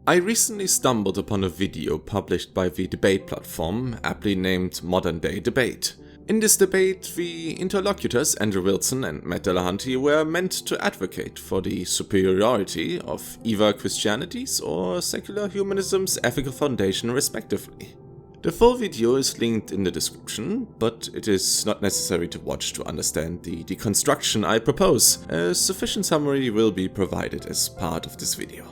I recently stumbled upon a video published by the debate platform, aptly named Modern Day Debate. In this debate, the interlocutors Andrew Wilson and Matt Delahanty were meant to advocate for the superiority of either Christianity's or secular humanism's ethical foundation respectively. The full video is linked in the description, but it is not necessary to watch to understand the deconstruction I propose. A sufficient summary will be provided as part of this video.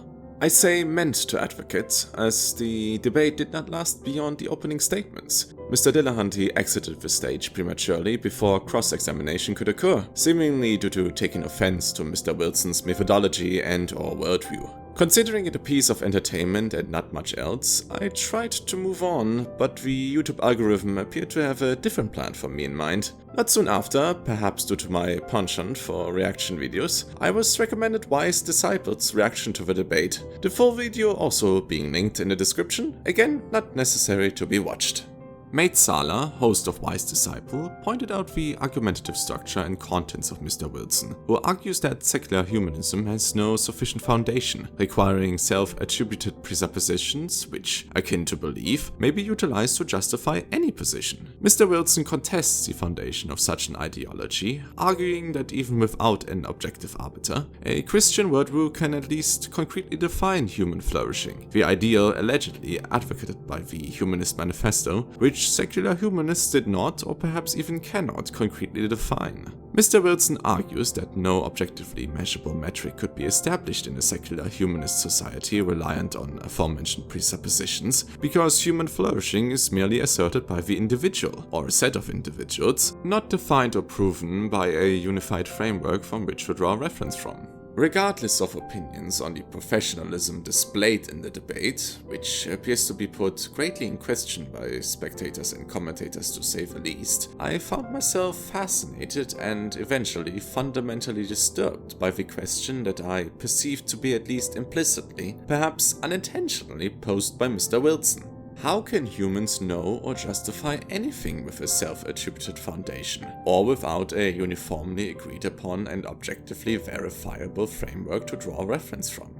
I say meant to advocate, as the debate did not last beyond the opening statements. Mr. Delahanty exited the stage prematurely before cross-examination could occur, seemingly due to taking offense to Mr. Wilson's methodology and/or worldview. Considering it a piece of entertainment and not much else, I tried to move on, but the YouTube algorithm appeared to have a different plan for me in mind. Not soon after, perhaps due to my penchant for reaction videos, I was recommended Wise Disciples' reaction to the debate, the full video also being linked in the description, again not necessary to be watched. Mate Sala, host of Wise Disciple, pointed out the argumentative structure and contents of Mr. Wilson, who argues that secular humanism has no sufficient foundation, requiring self-attributed presuppositions, which, akin to belief, may be utilized to justify any position. Mr. Wilson contests the foundation of such an ideology, arguing that even without an objective arbiter, a Christian worldview can at least concretely define human flourishing, the ideal allegedly advocated by the Humanist Manifesto, which secular humanists did not, or perhaps even cannot, concretely define. Mr. Wilson argues that no objectively measurable metric could be established in a secular humanist society reliant on aforementioned presuppositions, because human flourishing is merely asserted by the individual, or a set of individuals, not defined or proven by a unified framework from which to draw reference from. Regardless of opinions on the professionalism displayed in the debate, which appears to be put greatly in question by spectators and commentators to say the least, I found myself fascinated and eventually fundamentally disturbed by the question that I perceived to be at least implicitly, perhaps unintentionally, posed by Mr. Wilson. How can humans know or justify anything with a self-attributed foundation, or without a uniformly agreed upon and objectively verifiable framework to draw reference from?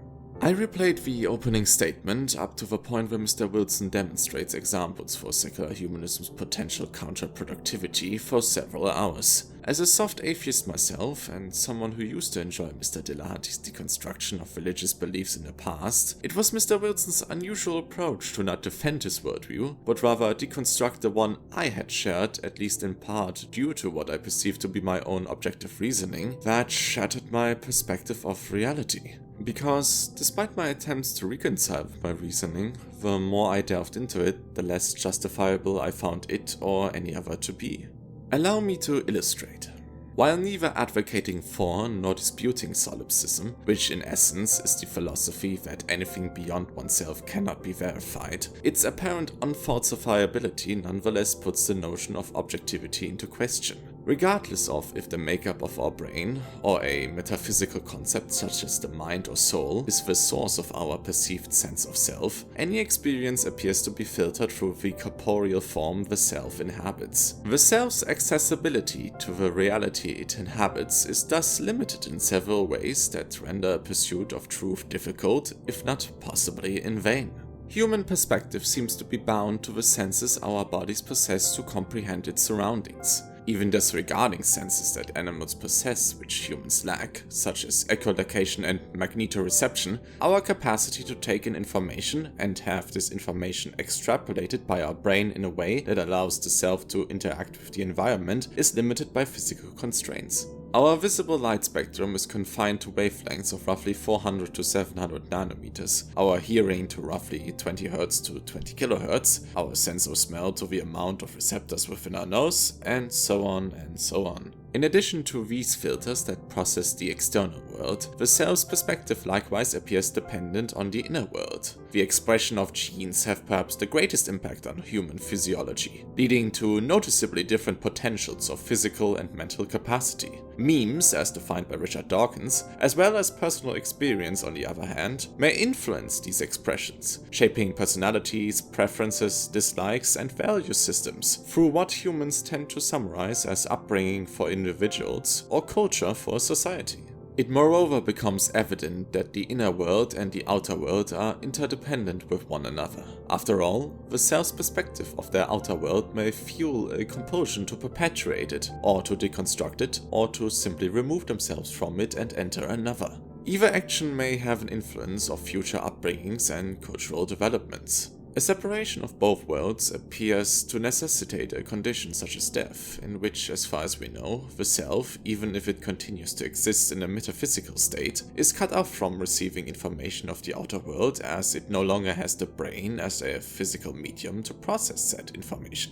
I replayed the opening statement up to the point where Mr. Wilson demonstrates examples for secular humanism's potential counterproductivity for several hours. As a soft atheist myself, and someone who used to enjoy Mr. Delahanty's deconstruction of religious beliefs in the past, it was Mr. Wilson's unusual approach to not defend his worldview, but rather deconstruct the one I had shared, at least in part due to what I perceived to be my own objective reasoning, that shattered my perspective of reality. Because, despite my attempts to reconcile with my reasoning, the more I delved into it, the less justifiable I found it or any other to be. Allow me to illustrate. While neither advocating for nor disputing solipsism, which in essence is the philosophy that anything beyond oneself cannot be verified, its apparent unfalsifiability nonetheless puts the notion of objectivity into question. Regardless of if the makeup of our brain, or a metaphysical concept such as the mind or soul, is the source of our perceived sense of self, any experience appears to be filtered through the corporeal form the self inhabits. The self's accessibility to the reality it inhabits is thus limited in several ways that render a pursuit of truth difficult, if not possibly in vain. Human perspective seems to be bound to the senses our bodies possess to comprehend its surroundings. Even disregarding senses that animals possess which humans lack, such as echolocation and magnetoreception, our capacity to take in information and have this information extrapolated by our brain in a way that allows the self to interact with the environment is limited by physical constraints. Our visible light spectrum is confined to wavelengths of roughly 400 to 700 nanometers, our hearing to roughly 20 Hz to 20 kHz, our sense of smell to the amount of receptors within our nose, and so on and so on. In addition to these filters that process the external world, the self's perspective likewise appears dependent on the inner world. The expression of genes have perhaps the greatest impact on human physiology, leading to noticeably different potentials of physical and mental capacity. Memes, as defined by Richard Dawkins, as well as personal experience on the other hand, may influence these expressions, shaping personalities, preferences, dislikes, and value systems through what humans tend to summarize as upbringing for individuals or culture for society. It moreover becomes evident that the inner world and the outer world are interdependent with one another. After all, the self's perspective of their outer world may fuel a compulsion to perpetuate it, or to deconstruct it, or to simply remove themselves from it and enter another. Either action may have an influence of future upbringings and cultural developments. A separation of both worlds appears to necessitate a condition such as death, in which, as far as we know, the self, even if it continues to exist in a metaphysical state, is cut off from receiving information of the outer world as it no longer has the brain as a physical medium to process said information.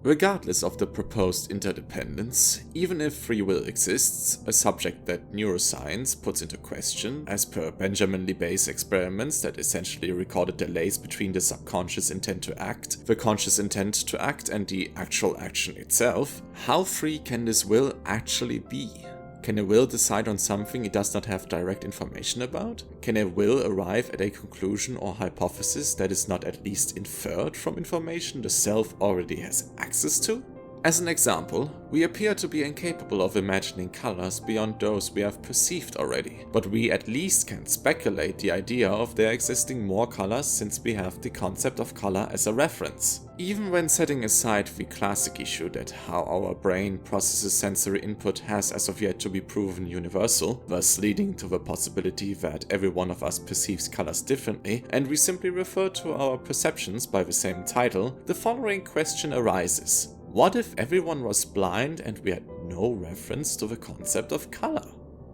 Regardless of the proposed interdependence, even if free will exists, a subject that neuroscience puts into question, as per Benjamin Libet's experiments that essentially recorded delays between the subconscious intent to act, the conscious intent to act, and the actual action itself, how free can this will actually be? Can a will decide on something it does not have direct information about? Can a will arrive at a conclusion or hypothesis that is not at least inferred from information the self already has access to? As an example, we appear to be incapable of imagining colors beyond those we have perceived already, but we at least can speculate the idea of there existing more colors since we have the concept of color as a reference. Even when setting aside the classic issue that how our brain processes sensory input has as of yet to be proven universal, thus leading to the possibility that every one of us perceives colors differently, and we simply refer to our perceptions by the same title, the following question arises. What if everyone was blind and we had no reference to the concept of color?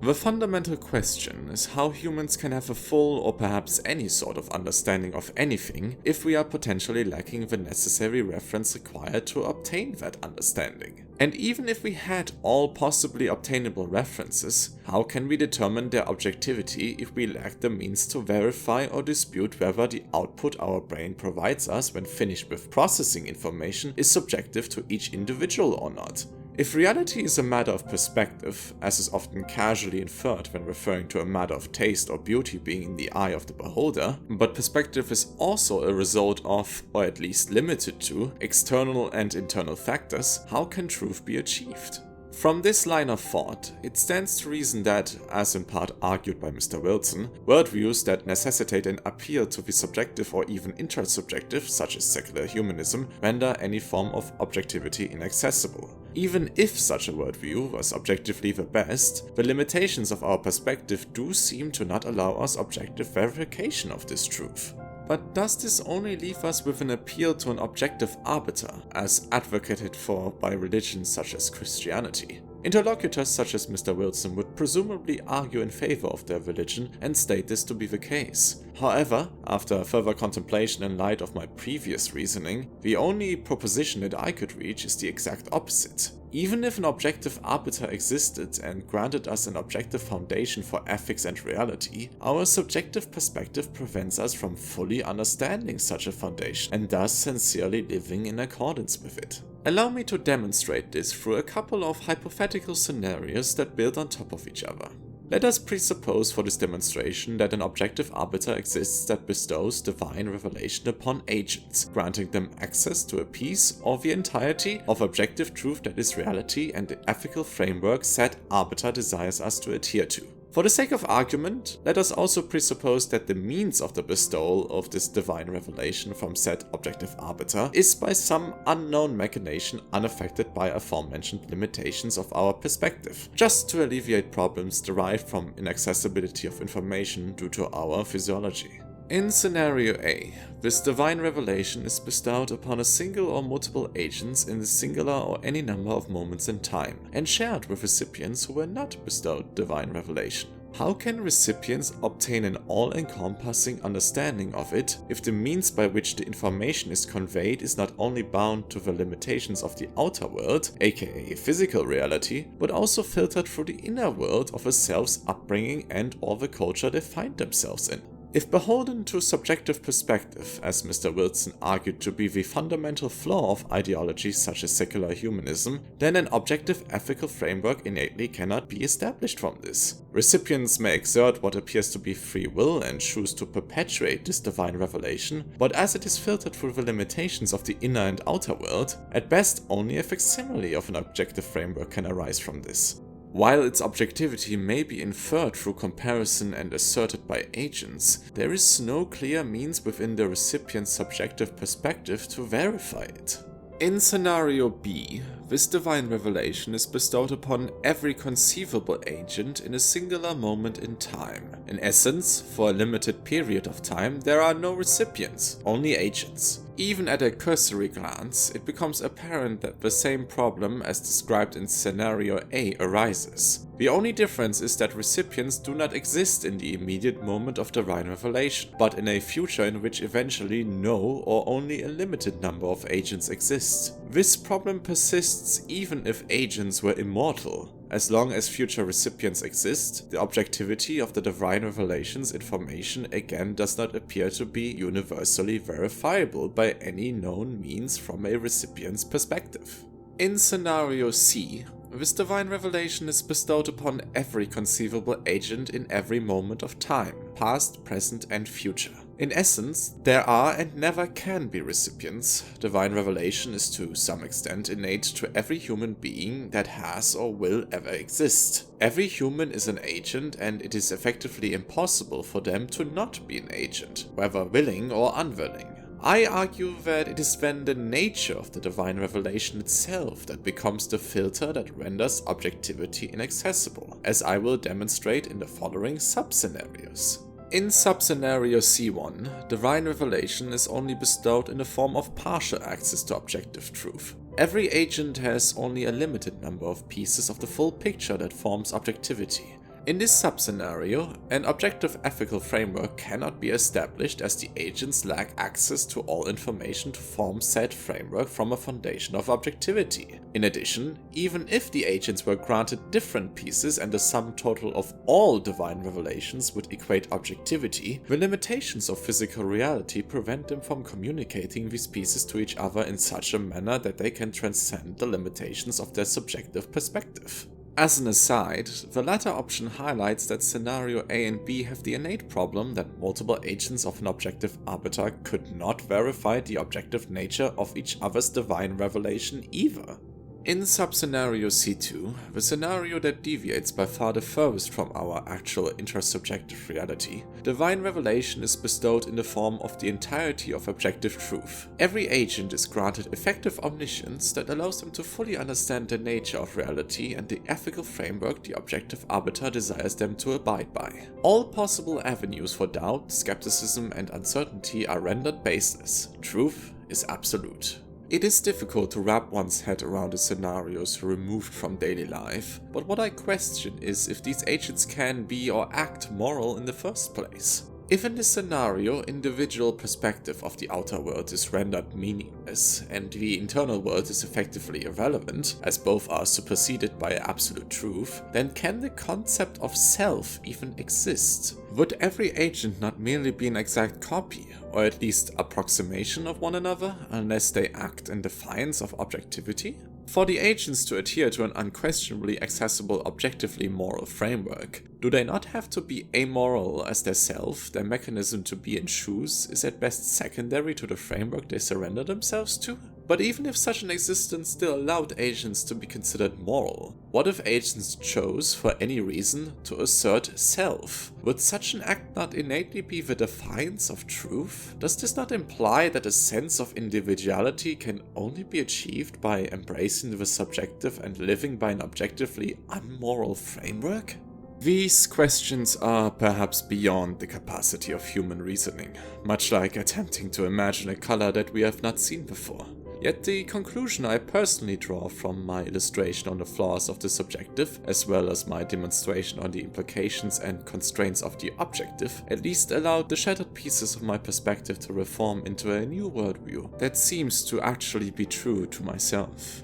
The fundamental question is how humans can have a full or perhaps any sort of understanding of anything if we are potentially lacking the necessary reference required to obtain that understanding. And even if we had all possibly obtainable references, how can we determine their objectivity if we lack the means to verify or dispute whether the output our brain provides us when finished with processing information is subjective to each individual or not? If reality is a matter of perspective, as is often casually inferred when referring to a matter of taste or beauty being in the eye of the beholder, but perspective is also a result of, or at least limited to, external and internal factors, how can truth be achieved? From this line of thought, it stands to reason that, as in part argued by Mr. Wilson, worldviews that necessitate an appeal to the subjective or even intersubjective, such as secular humanism, render any form of objectivity inaccessible. Even if such a worldview was objectively the best, the limitations of our perspective do seem to not allow us objective verification of this truth. But does this only leave us with an appeal to an objective arbiter, as advocated for by religions such as Christianity? Interlocutors such as Mr. Wilson would presumably argue in favor of their religion and state this to be the case. However, after further contemplation in light of my previous reasoning, the only proposition that I could reach is the exact opposite. Even if an objective arbiter existed and granted us an objective foundation for ethics and reality, our subjective perspective prevents us from fully understanding such a foundation and thus sincerely living in accordance with it. Allow me to demonstrate this through a couple of hypothetical scenarios that build on top of each other. Let us presuppose for this demonstration that an objective arbiter exists that bestows divine revelation upon agents, granting them access to a piece or the entirety of objective truth that is reality and the ethical framework said arbiter desires us to adhere to. For the sake of argument, let us also presuppose that the means of the bestowal of this divine revelation from said objective arbiter is by some unknown machination unaffected by aforementioned limitations of our perspective, just to alleviate problems derived from inaccessibility of information due to our physiology. In scenario A, this divine revelation is bestowed upon a single or multiple agents in the singular or any number of moments in time, and shared with recipients who were not bestowed divine revelation. How can recipients obtain an all-encompassing understanding of it if the means by which the information is conveyed is not only bound to the limitations of the outer world, aka physical reality, but also filtered through the inner world of a self's upbringing and or the culture they find themselves in? If beholden to subjective perspective, as Mr. Wilson argued to be the fundamental flaw of ideologies such as secular humanism, then an objective ethical framework innately cannot be established from this. Recipients may exert what appears to be free will and choose to perpetuate this divine revelation, but as it is filtered through the limitations of the inner and outer world, at best only a facsimile of an objective framework can arise from this. While its objectivity may be inferred through comparison and asserted by agents, there is no clear means within the recipient's subjective perspective to verify it. In scenario B, this divine revelation is bestowed upon every conceivable agent in a singular moment in time. In essence, for a limited period of time, there are no recipients, only agents. Even at a cursory glance, it becomes apparent that the same problem as described in scenario A arises. The only difference is that recipients do not exist in the immediate moment of divine revelation, but in a future in which eventually no or only a limited number of agents exist. This problem persists even if agents were immortal. As long as future recipients exist, the objectivity of the divine revelation's information again does not appear to be universally verifiable by any known means from a recipient's perspective. In scenario C, this divine revelation is bestowed upon every conceivable agent in every moment of time, past, present, and future. In essence, there are and never can be recipients. Divine revelation is to some extent innate to every human being that has or will ever exist. Every human is an agent, and it is effectively impossible for them to not be an agent, whether willing or unwilling. I argue that it is then the nature of the divine revelation itself that becomes the filter that renders objectivity inaccessible, as I will demonstrate in the following sub-scenarios. In sub-scenario C1, divine revelation is only bestowed in the form of partial access to objective truth. Every agent has only a limited number of pieces of the full picture that forms objectivity. In this sub-scenario, an objective ethical framework cannot be established as the agents lack access to all information to form said framework from a foundation of objectivity. In addition, even if the agents were granted different pieces and the sum total of all divine revelations would equate objectivity, the limitations of physical reality prevent them from communicating these pieces to each other in such a manner that they can transcend the limitations of their subjective perspective. As an aside, the latter option highlights that scenario A and B have the innate problem that multiple agents of an objective arbiter could not verify the objective nature of each other's divine revelation either. In sub-scenario C2, the scenario that deviates by far the furthest from our actual intersubjective reality, divine revelation is bestowed in the form of the entirety of objective truth. Every agent is granted effective omniscience that allows them to fully understand the nature of reality and the ethical framework the objective arbiter desires them to abide by. All possible avenues for doubt, skepticism, and uncertainty are rendered baseless. Truth is absolute. It is difficult to wrap one's head around the scenarios removed from daily life, but what I question is if these agents can be or act moral in the first place. If in this scenario, individual perspective of the outer world is rendered meaningless, and the internal world is effectively irrelevant, as both are superseded by absolute truth, then can the concept of self even exist? Would every agent not merely be an exact copy, or at least approximation of one another, unless they act in defiance of objectivity? For the agents to adhere to an unquestionably accessible objectively moral framework, do they not have to be amoral as their self? Their mechanism to be in shoes is at best secondary to the framework they surrender themselves to? But even if such an existence still allowed agents to be considered moral, what if agents chose, for any reason, to assert self? Would such an act not innately be the defiance of truth? Does this not imply that a sense of individuality can only be achieved by embracing the subjective and living by an objectively unmoral framework? These questions are perhaps beyond the capacity of human reasoning, much like attempting to imagine a color that we have not seen before. Yet the conclusion I personally draw from my illustration on the flaws of the subjective, as well as my demonstration on the implications and constraints of the objective, at least allowed the shattered pieces of my perspective to reform into a new worldview that seems to actually be true to myself.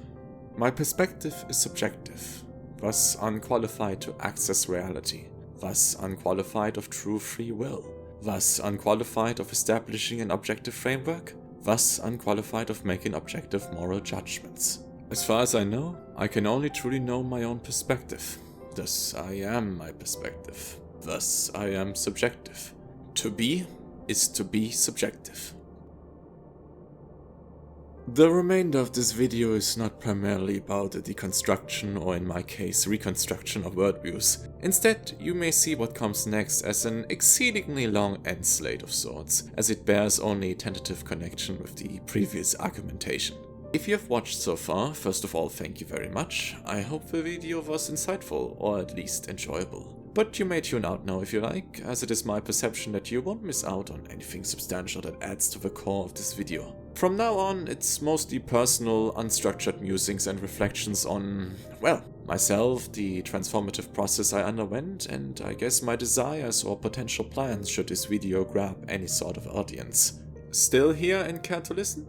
My perspective is subjective, thus unqualified to access reality, thus unqualified of true free will, thus unqualified of establishing an objective framework, thus unqualified of making objective moral judgments. As far as I know, I can only truly know my own perspective. Thus I am my perspective. Thus I am subjective. To be is to be subjective. The remainder of this video is not primarily about a deconstruction or, in my case, reconstruction of worldviews. Instead, you may see what comes next as an exceedingly long end slate of sorts, as it bears only tentative connection with the previous argumentation. If you have watched so far, first of all, thank you very much. I hope the video was insightful, or at least enjoyable. But you may tune out now if you like, as it is my perception that you won't miss out on anything substantial that adds to the core of this video. From now on, it's mostly personal, unstructured musings and reflections on, well, myself, the transformative process I underwent, and I guess my desires or potential plans should this video grab any sort of audience. Still here and care to listen?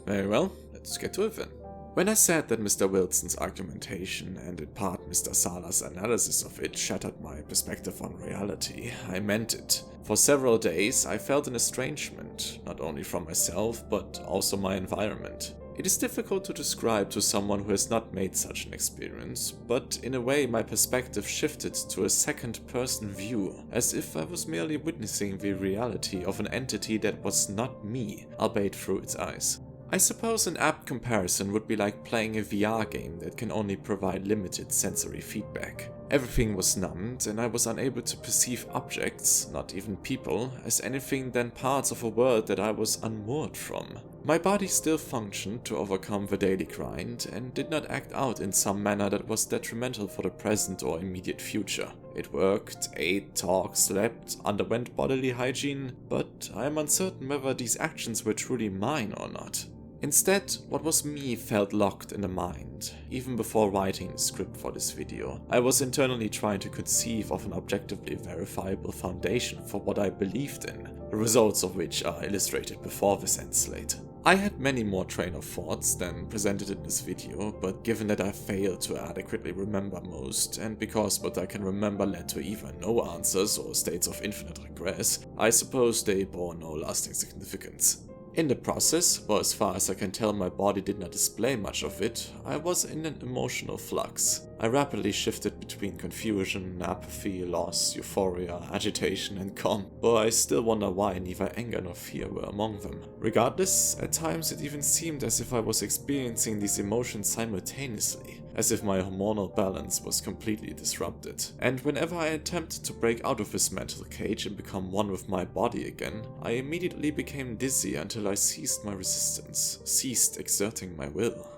Very well, let's get to it then. When I said that Mr. Wilson's argumentation and in part Mr. Sala's analysis of it shattered my perspective on reality, I meant it. For several days I felt an estrangement, not only from myself but also my environment. It is difficult to describe to someone who has not made such an experience, but in a way my perspective shifted to a second-person view, as if I was merely witnessing the reality of an entity that was not me, albeit through its eyes. I suppose an apt comparison would be like playing a VR game that can only provide limited sensory feedback. Everything was numbed and I was unable to perceive objects, not even people, as anything than parts of a world that I was unmoored from. My body still functioned to overcome the daily grind and did not act out in some manner that was detrimental for the present or immediate future. It worked, ate, talked, slept, underwent bodily hygiene, but I am uncertain whether these actions were truly mine or not. Instead, what was me felt locked in the mind. Even before writing the script for this video, I was internally trying to conceive of an objectively verifiable foundation for what I believed in, the results of which are illustrated before this end slate. I had many more train of thoughts than presented in this video, but given that I failed to adequately remember most, and because what I can remember led to either no answers or states of infinite regress, I suppose they bore no lasting significance. In the process, for as far as I can tell my body did not display much of it, I was in an emotional flux. I rapidly shifted between confusion, apathy, loss, euphoria, agitation and calm, but I still wonder why neither anger nor fear were among them. Regardless, at times it even seemed as if I was experiencing these emotions simultaneously, as if my hormonal balance was completely disrupted. And whenever I attempted to break out of this mental cage and become one with my body again, I immediately became dizzy until I ceased my resistance, ceased exerting my will.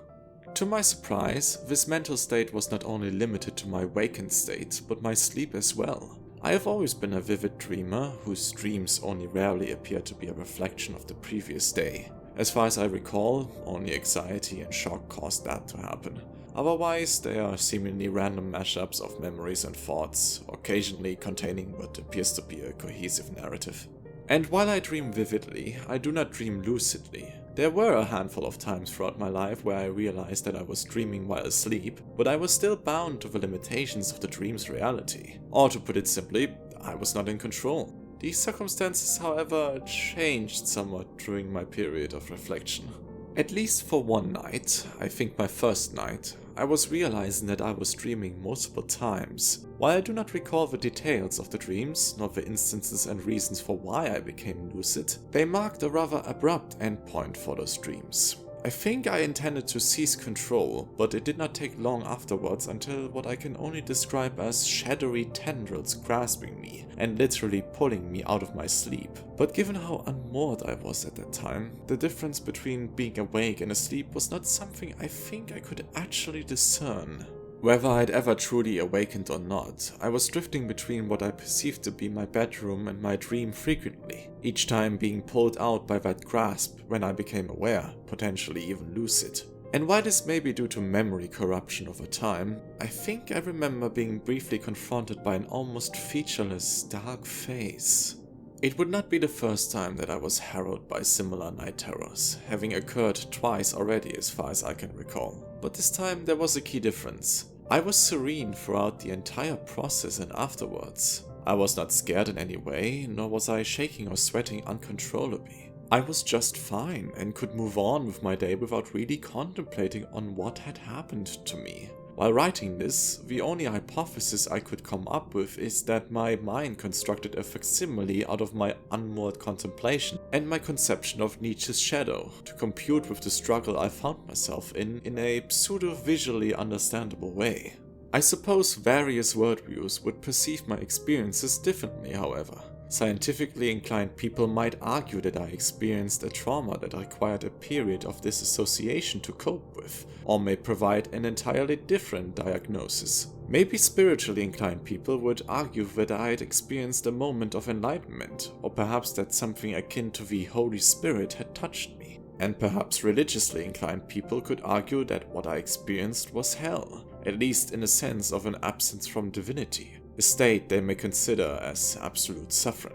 To my surprise, this mental state was not only limited to my wakened state, but my sleep as well. I have always been a vivid dreamer, whose dreams only rarely appear to be a reflection of the previous day. As far as I recall, only anxiety and shock caused that to happen. Otherwise, they are seemingly random mashups of memories and thoughts, occasionally containing what appears to be a cohesive narrative. And while I dream vividly, I do not dream lucidly. There were a handful of times throughout my life where I realized that I was dreaming while asleep, but I was still bound to the limitations of the dream's reality. Or to put it simply, I was not in control. These circumstances, however, changed somewhat during my period of reflection. At least for one night, I think my first night, I was realizing that I was dreaming multiple times. While I do not recall the details of the dreams, nor the instances and reasons for why I became lucid, they marked a rather abrupt endpoint for those dreams. I think I intended to seize control, but it did not take long afterwards until what I can only describe as shadowy tendrils grasping me and literally pulling me out of my sleep. But given how unmoored I was at that time, the difference between being awake and asleep was not something I think I could actually discern. Whether I'd ever truly awakened or not, I was drifting between what I perceived to be my bedroom and my dream frequently, each time being pulled out by that grasp when I became aware, potentially even lucid. And while this may be due to memory corruption over time, I think I remember being briefly confronted by an almost featureless, dark face. It would not be the first time that I was harrowed by similar night terrors, having occurred twice already as far as I can recall. But this time there was a key difference. I was serene throughout the entire process and afterwards. I was not scared in any way, nor was I shaking or sweating uncontrollably. I was just fine and could move on with my day without really contemplating on what had happened to me. While writing this, the only hypothesis I could come up with is that my mind constructed a facsimile out of my unmoored contemplation and my conception of Nietzsche's shadow to compute with the struggle I found myself in a pseudo-visually understandable way. I suppose various worldviews would perceive my experiences differently, however. Scientifically inclined people might argue that I experienced a trauma that required a period of disassociation to cope with, or may provide an entirely different diagnosis. Maybe spiritually inclined people would argue that I had experienced a moment of enlightenment, or perhaps that something akin to the Holy Spirit had touched me. And perhaps religiously inclined people could argue that what I experienced was hell, at least in a sense of an absence from divinity, a state they may consider as absolute suffering.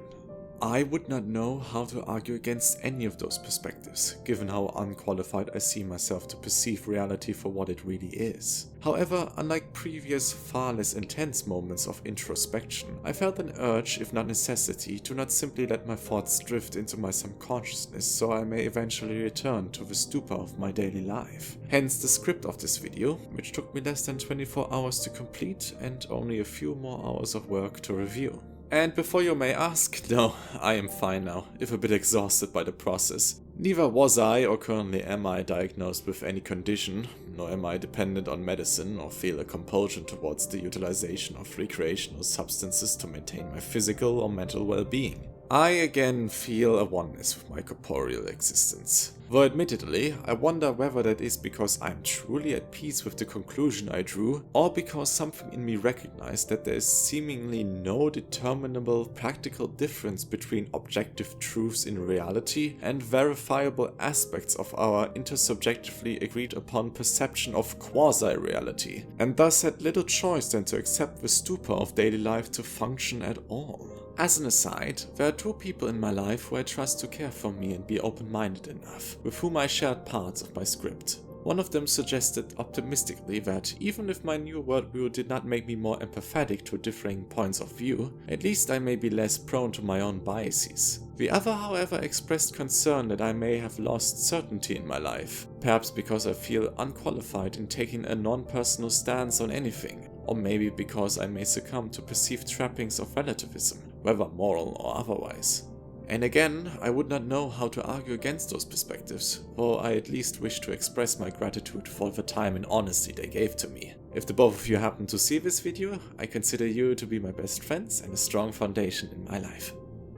I would not know how to argue against any of those perspectives, given how unqualified I see myself to perceive reality for what it really is. However, unlike previous far less intense moments of introspection, I felt an urge, if not necessity, to not simply let my thoughts drift into my subconsciousness so I may eventually return to the stupor of my daily life. Hence the script of this video, which took me less than 24 hours to complete and only a few more hours of work to review. And before you may ask, no, I am fine now, if a bit exhausted by the process. Neither was I or currently am I diagnosed with any condition, nor am I dependent on medicine or feel a compulsion towards the utilization of recreational substances to maintain my physical or mental well-being. I again feel a oneness with my corporeal existence. Though admittedly, I wonder whether that is because I'm truly at peace with the conclusion I drew, or because something in me recognized that there is seemingly no determinable practical difference between objective truths in reality and verifiable aspects of our intersubjectively agreed upon perception of quasi-reality, and thus had little choice than to accept the stupor of daily life to function at all. As an aside, there are two people in my life who I trust to care for me and be open-minded enough, with whom I shared parts of my script. One of them suggested optimistically that even if my new worldview did not make me more empathetic to differing points of view, at least I may be less prone to my own biases. The other, however, expressed concern that I may have lost certainty in my life, perhaps because I feel unqualified in taking a non-personal stance on anything, or maybe because I may succumb to perceived trappings of relativism, whether moral or otherwise. And again, I would not know how to argue against those perspectives, though I at least wish to express my gratitude for the time and honesty they gave to me. If the both of you happen to see this video, I consider you to be my best friends and a strong foundation in my life.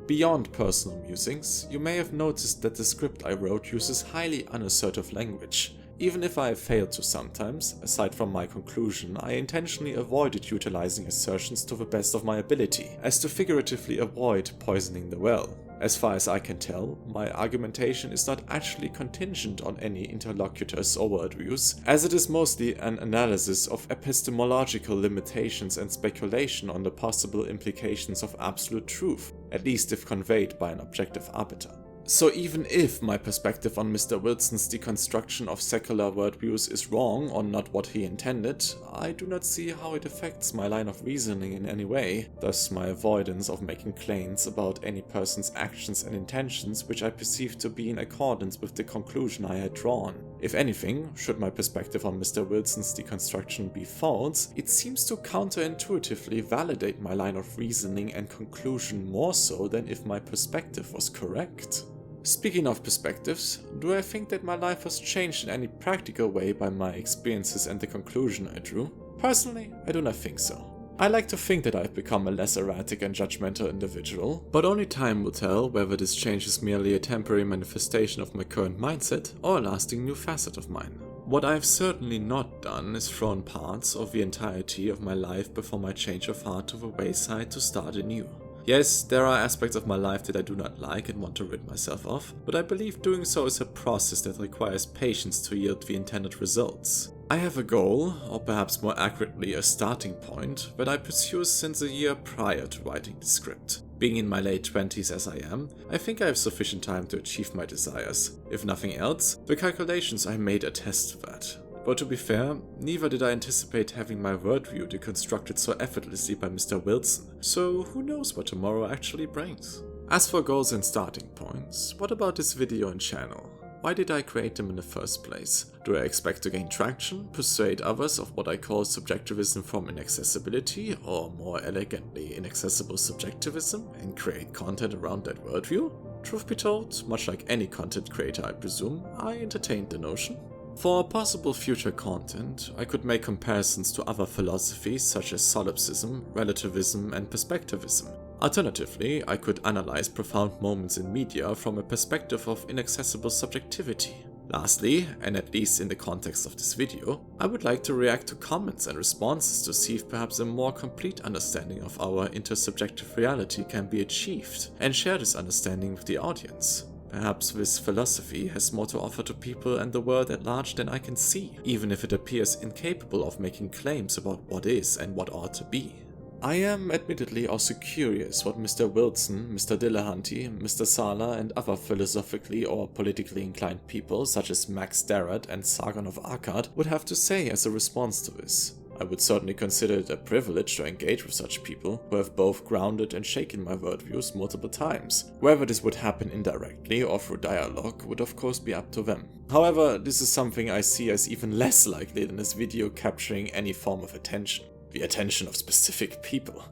Beyond personal musings, you may have noticed that the script I wrote uses highly unassertive language. Even if I have failed to sometimes, aside from my conclusion, I intentionally avoided utilizing assertions to the best of my ability, as to figuratively avoid poisoning the well. As far as I can tell, my argumentation is not actually contingent on any interlocutors or worldviews, as it is mostly an analysis of epistemological limitations and speculation on the possible implications of absolute truth, at least if conveyed by an objective arbiter. So even if my perspective on Mr. Wilson's deconstruction of secular worldviews is wrong or not what he intended, I do not see how it affects my line of reasoning in any way, thus my avoidance of making claims about any person's actions and intentions which I perceive to be in accordance with the conclusion I had drawn. If anything, should my perspective on Mr. Wilson's deconstruction be false, it seems to counterintuitively validate my line of reasoning and conclusion more so than if my perspective was correct. Speaking of perspectives, do I think that my life was changed in any practical way by my experiences and the conclusion I drew? Personally, I do not think so. I like to think that I've become a less erratic and judgmental individual, but only time will tell whether this change is merely a temporary manifestation of my current mindset or a lasting new facet of mine. What I've certainly not done is thrown parts or the entirety of my life before my change of heart to the wayside to start anew. Yes, there are aspects of my life that I do not like and want to rid myself of, but I believe doing so is a process that requires patience to yield the intended results. I have a goal, or perhaps more accurately a starting point, that I pursue since a year prior to writing the script. Being in my late 20s as I am, I think I have sufficient time to achieve my desires. If nothing else, the calculations I made attest to that. But to be fair, neither did I anticipate having my worldview deconstructed so effortlessly by Mr. Wilson, so who knows what tomorrow actually brings. As for goals and starting points, what about this video and channel? why did I create them in the first place? Do I expect to gain traction, persuade others of what I call subjectivism from inaccessibility, or more elegantly, inaccessible subjectivism, and create content around that worldview? Truth be told, much like any content creator I presume, I entertained the notion. For possible future content, I could make comparisons to other philosophies such as solipsism, relativism, and perspectivism. Alternatively, I could analyze profound moments in media from a perspective of inaccessible subjectivity. Lastly, and at least in the context of this video, I would like to react to comments and responses to see if perhaps a more complete understanding of our intersubjective reality can be achieved, and share this understanding with the audience. Perhaps this philosophy has more to offer to people and the world at large than I can see, even if it appears incapable of making claims about what is and what ought to be. I am admittedly also curious what Mr. Wilson, Mr. Dillahunty, Mr. Sala, and other philosophically or politically inclined people such as Max Darrett and Sargon of Akkad would have to say as a response to this. I would certainly consider it a privilege to engage with such people who have both grounded and shaken my worldviews multiple times. Whether this would happen indirectly or through dialogue would of course be up to them. However, this is something I see as even less likely than this video capturing any form of attention. The attention of specific people.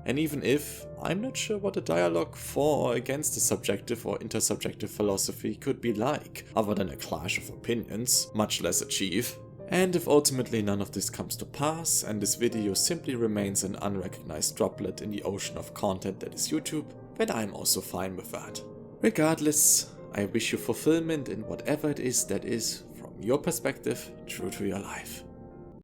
And even if, I'm not sure what a dialogue for or against a subjective or intersubjective philosophy could be like, other than a clash of opinions, much less achieve. And if ultimately none of this comes to pass, and this video simply remains an unrecognized droplet in the ocean of content that is YouTube, then I'm also fine with that. Regardless, I wish you fulfillment in whatever it is that is, from your perspective, true to your life.